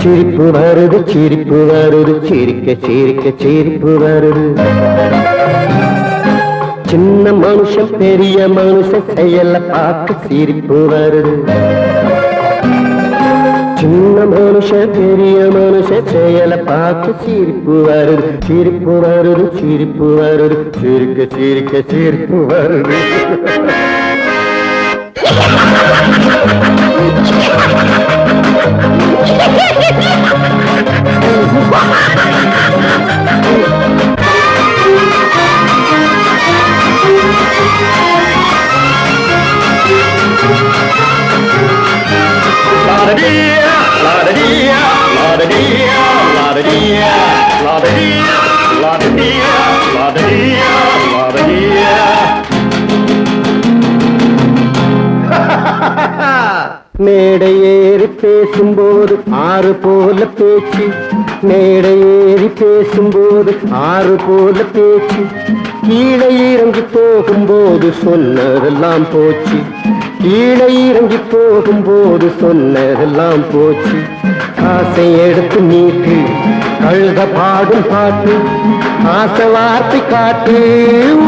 சிரிப்பு வருது சிரிப்பு வருது சிரிக்க சிரிக்க சிரிப்பு வருது. சின்ன மனுஷன் பெரிய மனுஷன் செயல பார்க்க சிரிப்பு வருது. சின்ன மனுஷன் பெரிய மனுஷன் செயல பார்க்க சிரிப்பு வருது. சிரிப்பு வருது சிரிப்பு வருது சிரிக்க சிரிக்க சிரிப்பு வருது. மேடை ஏறி பேசும்போது ஆறு போல பேச்சு. மேடை ஏறி பேசும்போது ஆறு போல பேச்சு. கீழே இறங்கி போகும்போது சொன்னதெல்லாம் போச்சு. கீழே இறங்கி போகும்போது சொன்னதெல்லாம் போச்சு. காசை எடுத்து நீட்டு கழுத பாடும் பாட்டு. ஆசை வார்த்தை காட்டு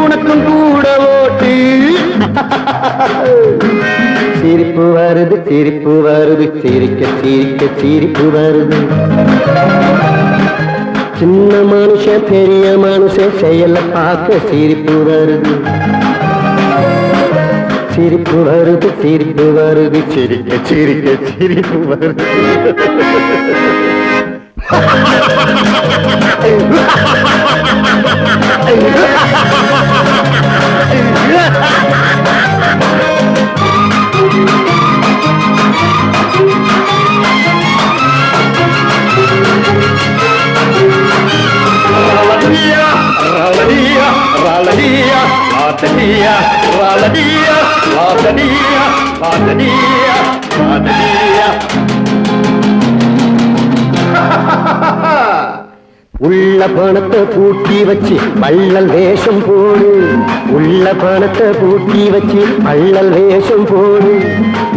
உனக்கும் கூட ஓட்டு. சிரிப்பு வருது சிரிப்பு வருது சிரிக்க சிரிக்க சிரிப்பு வருது. சின்ன மனுஷன் பெரிய மனுஷன் செயல பார்க்க சிரிப்பு வருது. சிரிப்பு வருது சிரிப்பு வருது சிரிக்க சிரிக்க சிரிப்பு வருது. உள்ள பணத்தை பூட்டி வச்சு பள்ளல் வேஷம் போடு. உள்ள பணத்தை பூட்டி வச்சு பள்ளல் வேஷம் போடு.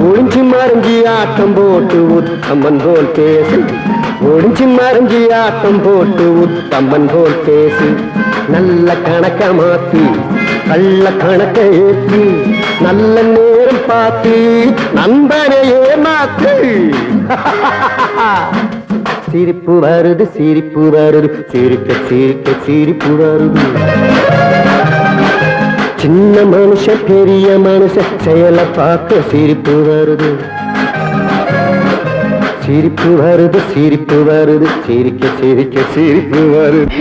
ஒளிஞ்சு மறைஞ்சி ஆட்டம் போட்டு உத்தமன் போல் பேசு. ஒளிஞ்சு மறைஞ்சி ஆட்டம் போட்டு உத்தமன் போல் பேசு. நல்ல கணக்க மாத்தி கள்ள கணக்க ஏற்றி நல்ல நேரம் பார்த்து நண்பனையே மாத்து. சிரிப்பு வருது சிரிப்பு வருது சிரிக்க சிரிக்க சிரிப்பு வருது. சின்ன மனுஷன் பெரிய மனுஷன் செயல பார்க்க சிரிப்பு வருது. சிரிப்பு வருது சிரிப்பு வருது சிரிக்க சிரிக்க சிரிப்பு வருது.